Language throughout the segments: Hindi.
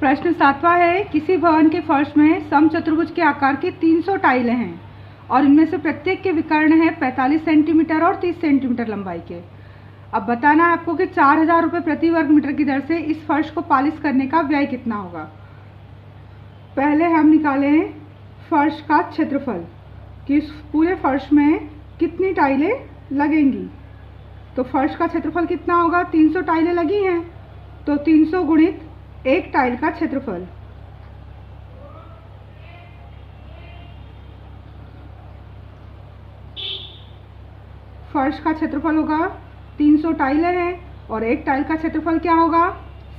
प्रश्न 7वां है, किसी भवन के फर्श में समचतुर्भुज के आकार की 300 टाइलें हैं और इनमें से प्रत्येक के विकर्ण है 45 सेंटीमीटर और 30 सेंटीमीटर लंबाई के। अब बताना है आपको कि 4000 रुपये प्रति वर्ग मीटर की दर से इस फर्श को पॉलिश करने का व्यय कितना होगा। पहले हम निकालें फर्श का क्षेत्रफल कि इस पूरे फर्श में कितनी टाइलें लगेंगी। तो फर्श का क्षेत्रफल कितना होगा, 300 टाइलें लगी हैं तो 300 गुणित एक टाइल का क्षेत्रफल। फर्श का क्षेत्रफल होगा 300 टाइलें हैं और एक टाइल का क्षेत्रफल क्या होगा,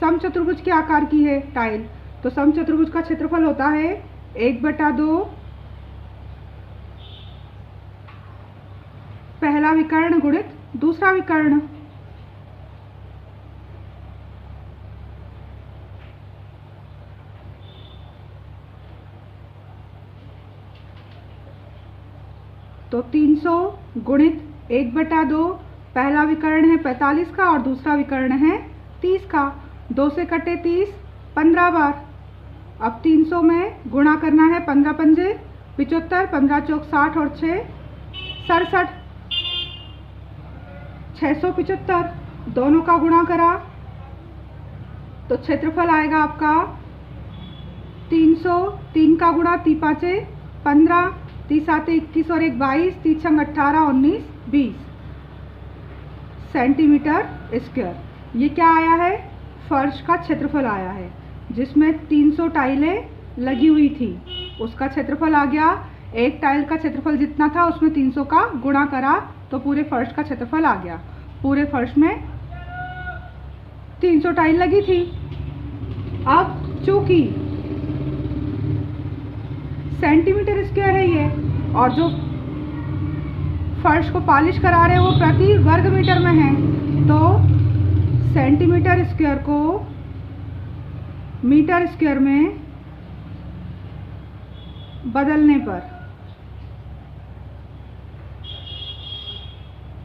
समचतुर्भुज के आकार की है टाइल तो समचतुर्भुज का क्षेत्रफल होता है 1/2 पहला विकर्ण गुणित दूसरा विकर्ण। तो 300 गुणित 1/2, पहला विकर्ण है 45 का और दूसरा विकर्ण है 30 का। 2 से कटे 30, 15 बार। अब 300 में गुणा करना है 15 पंजे 75, 15 चौक 60 और 6 67, 675। दोनों का गुणा करा तो क्षेत्रफल आएगा आपका 300, 3 का गुणा 3 5 15, 30 7 21 और 1 22, 30 6 18 19 20 सेंटीमीटर स्क्वायर। ये क्या आया है, फर्श का क्षेत्रफल आया है जिसमें 300 टाइलें लगी हुई थी, उसका क्षेत्रफल आ गया। एक टाइल का क्षेत्रफल जितना था उसमें 300 का गुणा करा तो पूरे फर्श का क्षेत्रफल आ गया। पूरे फर्श में 300 टाइल लगी थी। अब चूंकि सेंटीमीटर स्क्वायर है ये और जो फर्श को पॉलिश करा रहे हैं वो प्रति वर्ग मीटर में है तो सेंटीमीटर स्क्वायर को मीटर स्क्वायर में बदलने पर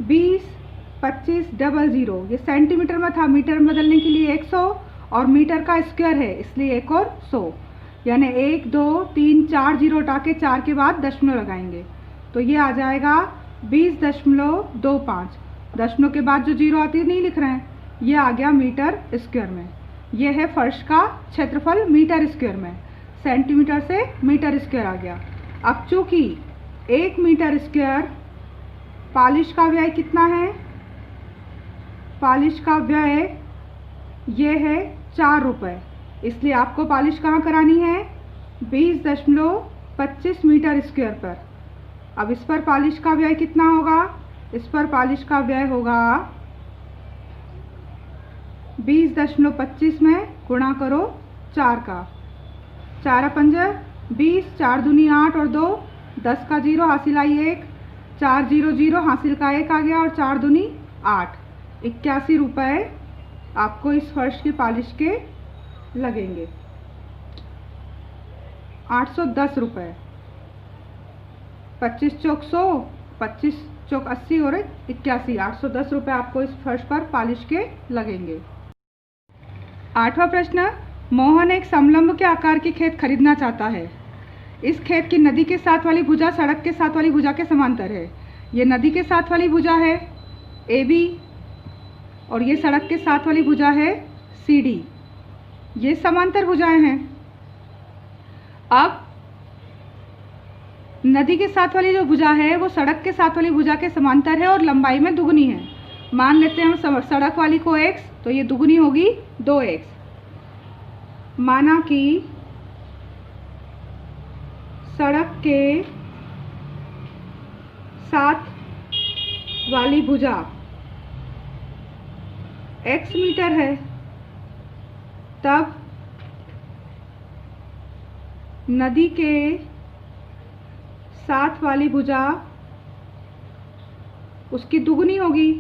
20 25 00, ये सेंटीमीटर में था, मीटर में बदलने के लिए 100 और मीटर का स्क्वायर है इसलिए 1 और 100, यानी 1 2 3 4 जीरो हटा के 4 के बाद दशमलव लगाएंगे तो ये आ जाएगा 20.25। दशमलव के बाद जो जीरो आती है नहीं लिख रहे हैं, ये आ गया मीटर स्क्वायर में। ये है फर्श का क्षेत्रफल मीटर स्क्वायर में, सेंटीमीटर से मीटर स्क्वायर आ गया। अब चूंकि 1 मीटर स्क्वायर पॉलिश का व्यय कितना है, पॉलिश का व्यय ये है 4 रुपये, इसलिए आपको पॉलिश कहाँ करानी है, 20.25 मीटर स्क्वायर पर। अब इस पर पॉलिश का व्यय कितना होगा, इस पर पॉलिश का व्यय होगा 20.25 में गुणा करो 4 का, 4 पंजे 20, 4 दूनी 8 और 2 10 का जीरो हासिल आई 1, 4 0 0 हासिल का 1 आ गया और 4 दूनी 8, 81 रुपये आपको इस फर्श की पॉलिश के लगेंगे। 810 रुपये, 25 चौक 100, 25 चौक 80 और 81, 810 रुपये आपको इस फर्श पर पॉलिश के लगेंगे। 8वां प्रश्न, मोहन एक समलंब के आकार की खेत खरीदना चाहता है। इस खेत की नदी के साथ वाली भुजा सड़क के साथ वाली भुजा के समांतर है। ये नदी के साथ वाली भुजा है AB और ये सड़क के साथ वाली भुजा है CD। ये समांतर भुजाएं हैं। अब नदी के साथ वाली जो भुजा है वो सड़क के साथ वाली भुजा के समांतर है और लंबाई में दुगनी है। मान लेते हैं हम सड़क वाली को x तो ये दुगनी होगी 2x। माना कि सड़क के साथ वाली भुजा x मीटर है, तब नदी के साथ वाली भुजा उसकी दुगनी होगी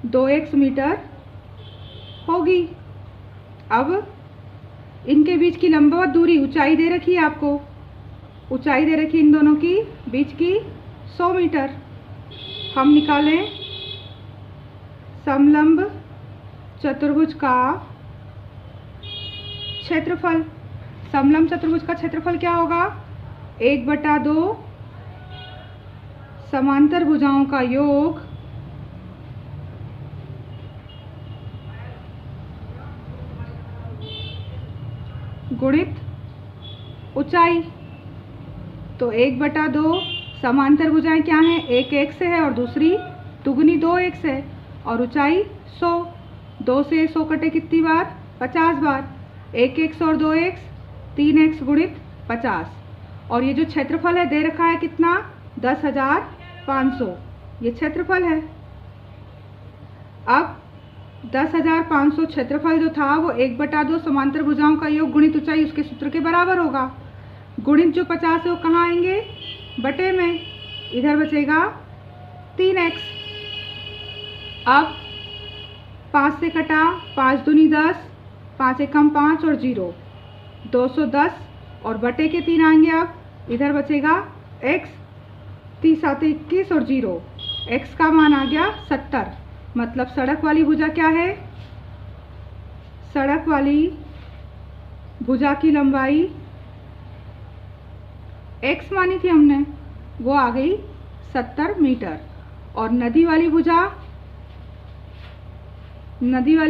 2x मीटर होगी। अब इनके बीच की लंबवत दूरी ऊंचाई दे रखी है आपको, ऊंचाई दे रखी इन दोनों की बीच की 100 मीटर। हम निकालें समलंब चतुर्भुज का क्षेत्रफल। समलंब चतुर्भुज का क्षेत्रफल क्या होगा? 1/2 समांतर भुजाओं का योग गुणित ऊंचाई। तो 1/2 समांतर भुजाएं क्या हैं? एक x है और दूसरी दुगनी 2x है और ऊंचाई 100। 2 से 100 कटे कितनी बार? 50 बार। 1x और 2x 3x गुणित 50। और ये जो क्षेत्रफल है दे रखा है कितना? 10,500। ये क्षेत्रफल है। अब 10,500 क्षेत्रफल जो था वो 1/2 समांतर भुजाओं का योग गुणित ऊंचाई उसके सूत्र के बराबर होगा। गुणित जो 50 है वो कहाँ आएंगे? बटे में। इधर बचेगा 3x। अब 5 से कटा, 5 दूनी 10, 5 एकम 5 और 0 210 और बटे के 3 आएंगे। अब इधर बचेगा x, 30 7 21 और 0 x का मान आ गया 70। मतलब सड़क वाली भुजा क्या है? सड़क वाली भुजा की लंबाई x मानी थी हमने, वो आ गई 70 मीटर। और नदी वाली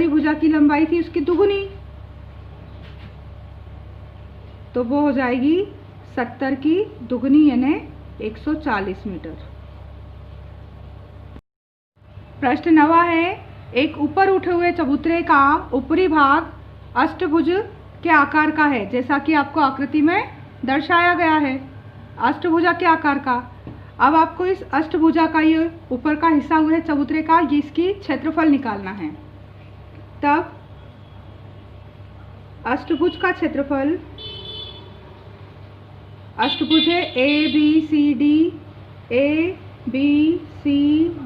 भुजा की लंबाई थी उसकी दुगुनी, तो वो हो जाएगी 70 की दुगनी यानी 140 मीटर। प्रश्न 9 है, एक ऊपर उठे हुए चबूतरे का ऊपरी भाग अष्टभुज के आकार का है, जैसा कि आपको आकृति में दर्शाया गया है। अष्टभुजा के आकार का। अब आपको इस अष्टभुजा का ये ऊपर का हिस्सा हुआ है चबूतरे का, ये इसकी क्षेत्रफल निकालना है। तब अष्टभुज का क्षेत्रफल, अष्टभुज है A B C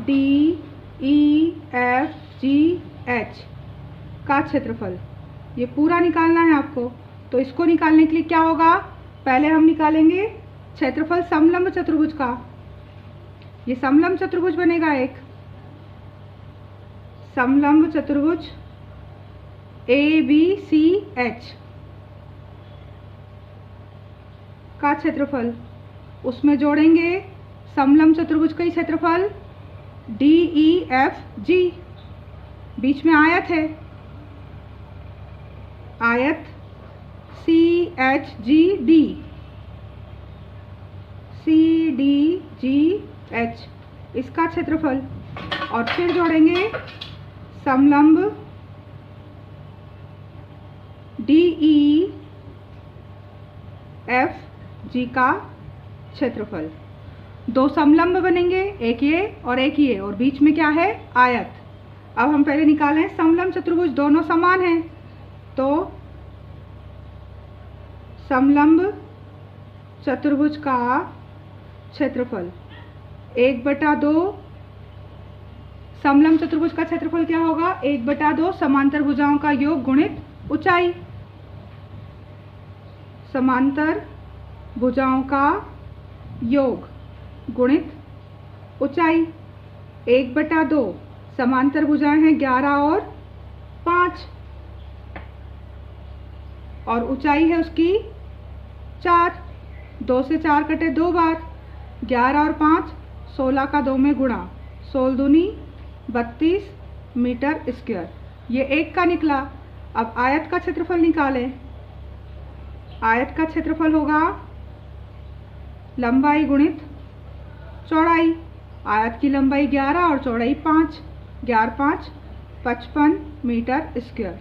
D E F G H का क्षेत्रफल, ये पूरा निकालना है आपको। तो इसको निकालने के लिए क्या होगा? पहले हम निकालेंगे क्षेत्रफल समलंब चतुर्भुज का। ये समलंब चतुर्भुज बनेगा एक समलंब चतुर्भुज ए बी सी एच का क्षेत्रफल, उसमें जोड़ेंगे समलंब चतुर्भुज का ही क्षेत्रफल डी ई एफ जी। बीच में आयत है, आयत C H G D, C D G H, इसका क्षेत्रफल। और फिर जोड़ेंगे समलंब डी ई एफ जी का क्षेत्रफल। दो समलंब बनेंगे, एक ये और एक ये, और बीच में क्या है? आयत। अब हम पहले निकालें समलंब चतुर्भुज, दोनों समान हैं, तो समलंब चतुर्भुज का क्षेत्रफल 1/2, समलंब चतुर्भुज का क्षेत्रफल क्या होगा? 1/2 समांतर भुजाओं का योग गुणित ऊंचाई। समांतर भुजाओं का योग गुणित ऊंचाई। 1/2 समांतर भुजाएं हैं 11 और 5 और ऊंचाई है उसकी 4। 2 से 4 कटे 2 बार, 11 और 5 16 का 2 में गुणा, 16 दूनी 32 मीटर स्क्वायर। ये एक का निकला। अब आयत का क्षेत्रफल निकालें। आयत का क्षेत्रफल होगा लंबाई गुणित चौड़ाई। आयत की लंबाई 11 और चौड़ाई 5, 11 5 55 मीटर स्क्वायर।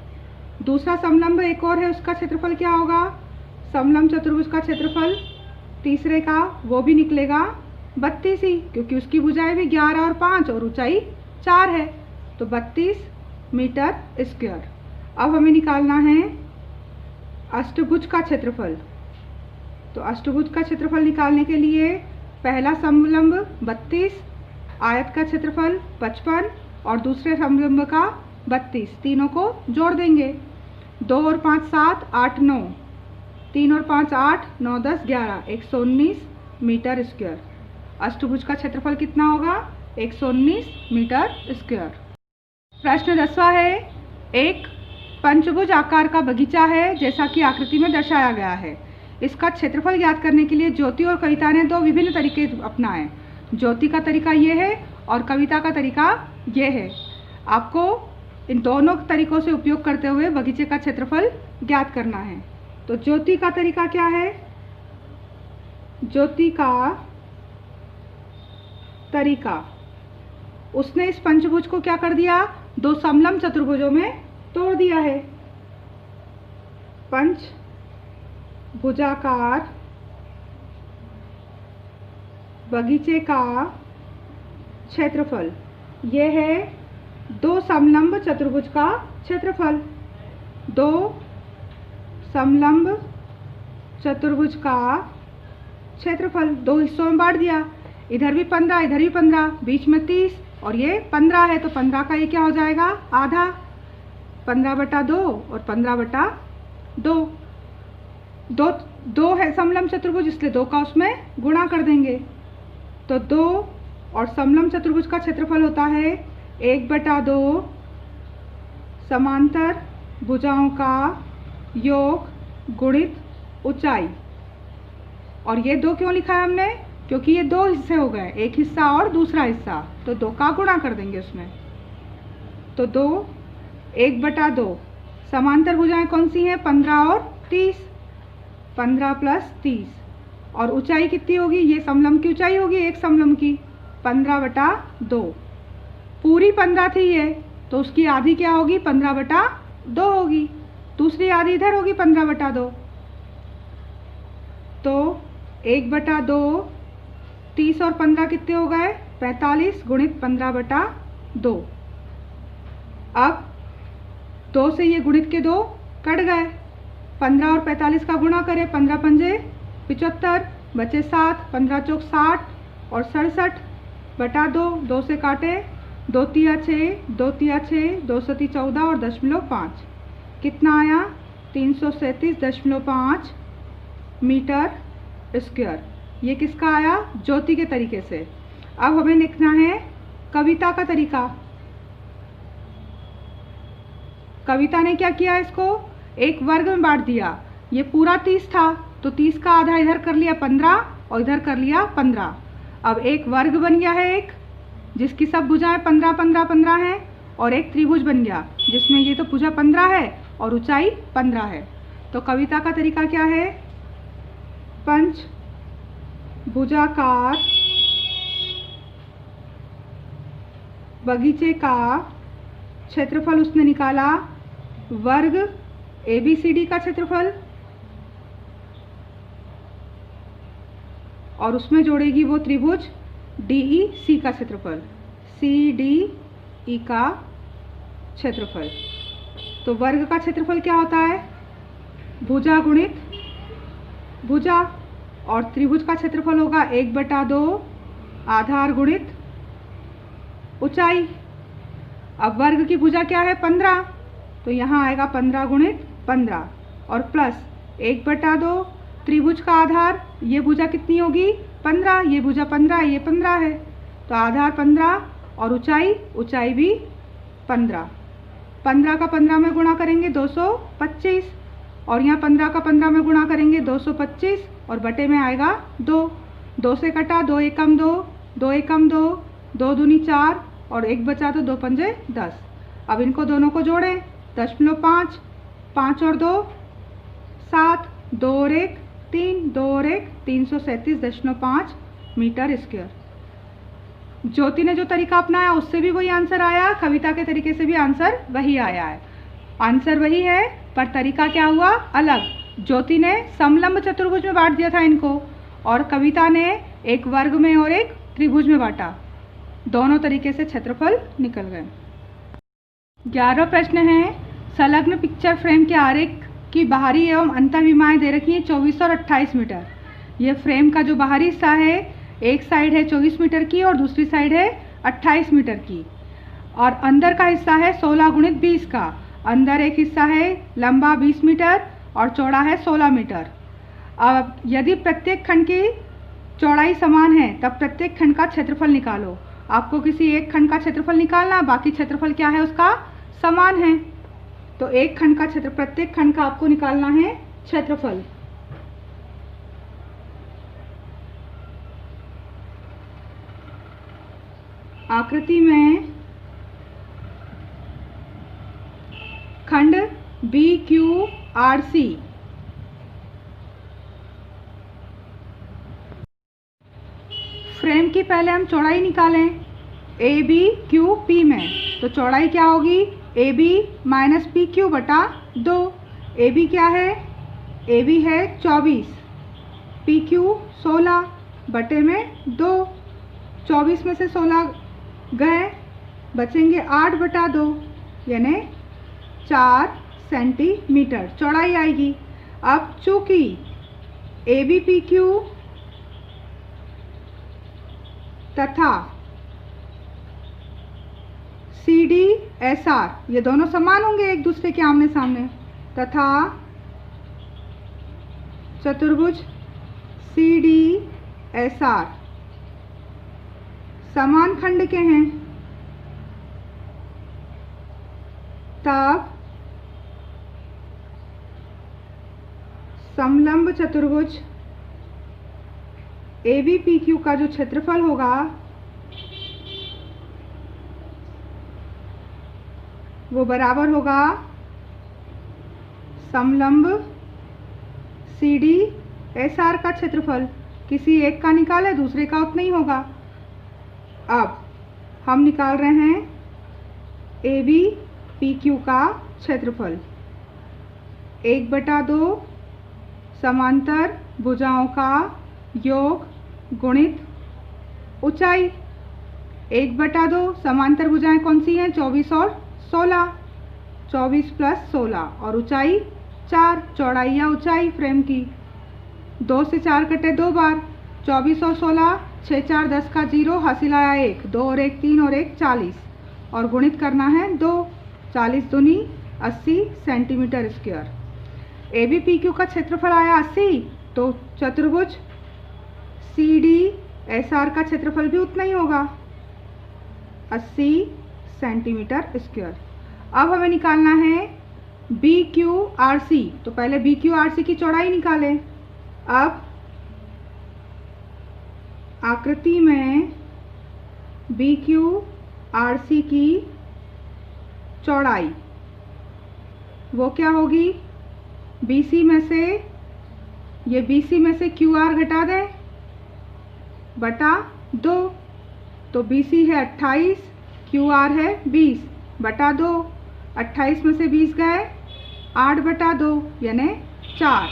दूसरा समलंब एक और है, उसका क्षेत्रफल क्या होगा? समलंब चतुर्भुज का क्षेत्रफल तीसरे का वो भी निकलेगा 32 ही, क्योंकि उसकी भुजाएं भी 11 और 5 और ऊंचाई 4 है, तो 32 मीटर स्क्वायर। अब हमें निकालना है अष्टभुज का क्षेत्रफल। तो अष्टभुज का क्षेत्रफल निकालने के लिए पहला समलंब 32, आयत का क्षेत्रफल 55 और दूसरे समलंब का 32, तीनों को जोड़ देंगे। 2 और 5 7 8 9, 3 और 5 8 9 10 11, 119 मीटर स्क्वायर। अष्टभुज का क्षेत्रफल कितना होगा? 119 मीटर स्क्वायर। प्रश्न 10वां है, एक पंचभुज आकार का बगीचा है जैसा कि आकृति में दर्शाया गया है। इसका क्षेत्रफल ज्ञात करने के लिए ज्योति और कविता ने दो विभिन्न तरीके अपनाए। ज्योति का तरीका ये है और कविता का तरीका ये है। आपको इन दोनों तरीकों से उपयोग करते हुए बगीचे का क्षेत्रफल ज्ञात करना है। तो ज्योति का तरीका क्या है? ज्योति का तरीका, उसने इस पंचभुज को क्या कर दिया? दो समलंब चतुर्भुजों में तोड़ दिया है। पंचभुजाकार बगीचे का क्षेत्रफल यह है दो समलंब चतुर्भुज का क्षेत्रफल। दो समलंब चतुर्भुज का क्षेत्रफल दो हिस्सों में बांट दिया। इधर भी 15, इधर भी 15, बीच में 30 और ये 15 है, तो 15 का ये क्या हो जाएगा? आधा। 15/2 और 15/2। दो है समलंब चतुर्भुज, इसलिए 2 का उसमें गुणा कर देंगे। तो 2 और समलंब चतुर्भुज का क्षेत्रफल होता है 1/2 समांतर भुजाओं का योग गुणित ऊंचाई। और ये 2 क्यों लिखा है हमने? क्योंकि ये 2 हिस्से हो गए, एक हिस्सा और दूसरा हिस्सा, तो 2 का गुणा कर देंगे उसमें। तो 1/2 समांतर भुजाएं कौन सी हैं? 15 और 30, 15 + 30। और ऊंचाई कितनी होगी? ये समलंब की ऊंचाई होगी, एक समलंब की 15/2। पूरी 15 थी ये, तो उसकी आधी क्या होगी? 15/2 होगी। दूसरी आधी इधर होगी 15/2। तो 1/2, 30 और 15 कितने हो गए? 45 गुणित 15/2। अब 2 से ये गुणित के 2 कट गए। 15 और 45 का गुणा करें, 15 पंजे 75, बचे 7, 15 चौक 60 और 67/2। 2 से काटे, 2 तिया 6, 2 तिया 6, 2 सती 14 और 0.5 कितना आया? 337.5 मीटर स्क्वायर। ये किसका आया? ज्योति के तरीके से। अब हमें लिखना है कविता का तरीका। कविता ने क्या किया? इसको एक वर्ग में बांट दिया। ये पूरा 30 था, तो 30 का आधा इधर कर लिया 15 और इधर कर लिया 15। अब एक वर्ग बन गया है एक, जिसकी सब भुजाएं 15 15 15 हैं, और एक त्रिभुज बन गया जिसमें ये तो भुजा 15 है और ऊंचाई 15 है। तो कविता का तरीका क्या है? पंचभुजाकार बगीचे का क्षेत्रफल उसने निकाला, वर्ग ABCD का क्षेत्रफल, और उसमें जोड़ेगी वो त्रिभुज DEC का क्षेत्रफल, CDE का क्षेत्रफल। तो वर्ग का क्षेत्रफल क्या होता है? भुजा गुणित भुजा, और त्रिभुज का क्षेत्रफल होगा 1/2 आधार गुणित ऊंचाई। अब वर्ग की भुजा क्या है? 15, तो यहाँ आएगा 15 गुणित 15 और प्लस 1/2 त्रिभुज का आधार, ये भुजा कितनी होगी? 15, ये भुजा 15, ये 15 है, तो आधार 15 और ऊंचाई भी 15। 15 का 15 में गुणा करेंगे 225, और यहाँ 15 का 15 में गुणा करेंगे 225 और बटे में आएगा 2। 2 से कटा, 2 एकम 2, 2 एकम 2, 2 दूनी 4 और 1 बचा तो 2 पंजे 10। अब इनको दोनों को जोड़ें, 0.5, 5 और 2 7, 2 और 1 3, 2 और 1 337.5 मीटर स्क्वायर। ज्योति ने जो तरीका अपनाया उससे भी वही आंसर आया, कविता के तरीके से भी आंसर वही आया है। आंसर वही है पर तरीका क्या हुआ? अलग। ज्योति ने समलंब चतुर्भुज में बांट दिया था इनको, और कविता ने एक वर्ग में और एक त्रिभुज में बांटा। दोनों तरीके से क्षेत्रफल निकल गए। 11वां प्रश्न है, संलग्न पिक्चर फ्रेम के आरेख की बाहरी एवं अंतःविमाएँ दे रखी हैं 24 और 28 मीटर। ये फ्रेम का जो बाहरी हिस्सा है, एक साइड है 24 मीटर की और दूसरी साइड है 28 मीटर की, और अंदर का हिस्सा है 16 गुणित 20 का। अंदर एक हिस्सा है लंबा 20 मीटर और चौड़ा है 16 मीटर। अब यदि प्रत्येक खंड की चौड़ाई समान है तब प्रत्येक खंड का क्षेत्रफल निकालो। आपको किसी एक खंड का क्षेत्रफल निकालना, बाकी क्षेत्रफल क्या है उसका? समान है। तो एक खंड का क्षेत्र, प्रत्येक खंड का आपको निकालना है क्षेत्रफल। आकृति में खंड BQRC फ्रेम की पहले हम चौड़ाई निकालें ABQP में। तो चौड़ाई क्या होगी? AB माइनस PQ बटा 2। AB क्या है? AB है 24, PQ 16 बटे में 2। 24 में से 16 गए, बचेंगे 8 बटा 2 यानी 4 सेंटीमीटर चौड़ाई आएगी। अब चूंकि ABPQ तथा CDSR ये दोनों समान होंगे एक दूसरे के आमने सामने, तथा चतुर्भुज CDSR समान खंड के हैं, तब समलंब चतुर्भुज ABPQ का जो क्षेत्रफल होगा वो बराबर होगा समलंब CDSR का क्षेत्रफल। किसी एक का निकाले, दूसरे का उतना ही होगा। अब हम निकाल रहे हैं ABPQ का क्षेत्रफल। 1/2 समांतर भुजाओं का योग गुणित ऊंचाई। 1/2 समांतर भुजाएं कौन सी हैं? 24 और 16। 24 प्लस 16 और ऊंचाई 4, चौड़ाई या ऊंचाई फ्रेम की। 2 से 4 कटे 2 बार, 24 और 16, 6 4 10 का 0, हासिल आया 1, 2 और 1 3 और 1 40 और गुणित करना है 2। 40 दूनी 80 सेंटीमीटर स्क्वायर। ABPQ का क्षेत्रफल आया 80, तो चतुर्भुज CDSR का क्षेत्रफल भी उतना ही होगा, 80 सेंटीमीटर स्क्वायर। अब हमें निकालना है BQRC। तो पहले BQRC की चौड़ाई निकालें। अब आकृति में BQRC की चौड़ाई वो क्या होगी? BC में से, ये BC में से QR घटा दें बटा 2, तो BC है 28, QR है 20 बटा 2। 28 में से 20 गए, 8 बटा 2 यानी 4,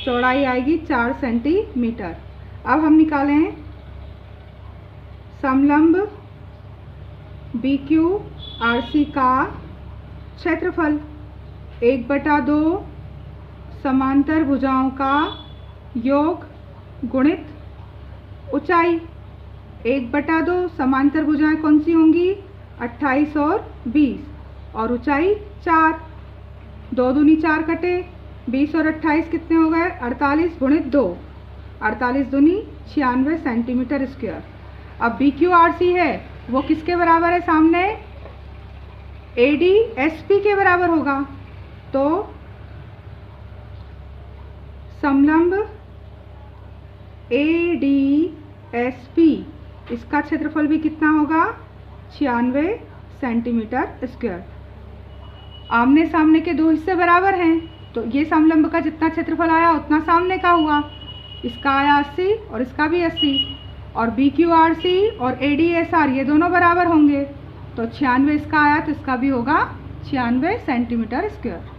चौड़ाई आएगी 4 सेंटीमीटर। अब हम निकालें समलंब BQRC का क्षेत्रफल। 1/2 समांतर भुजाओं का योग गुणित ऊंचाई। 1/2 समांतर भुजाएं कौन सी होंगी? 28 और 20 और ऊंचाई 4। 2 दूनी 4 कटे, 20 और 28 कितने हो गए? 48 गुणित 2, 48 दूनी 96 सेंटीमीटर स्क्वायर। अब BQRC है वो किसके बराबर है? सामने ADSP के बराबर होगा। तो समलंब ADSP इसका क्षेत्रफल भी कितना होगा? 96 सेंटीमीटर स्क्वायर। आमने सामने के दो हिस्से बराबर हैं, तो ये समलंब का जितना क्षेत्रफल आया उतना सामने का हुआ। इसका आया 80 और इसका भी 80, और BQRC और ADSR ये दोनों बराबर होंगे, तो 96 इसका आया तो इसका भी होगा 96 सेंटीमीटर स्क्वायर।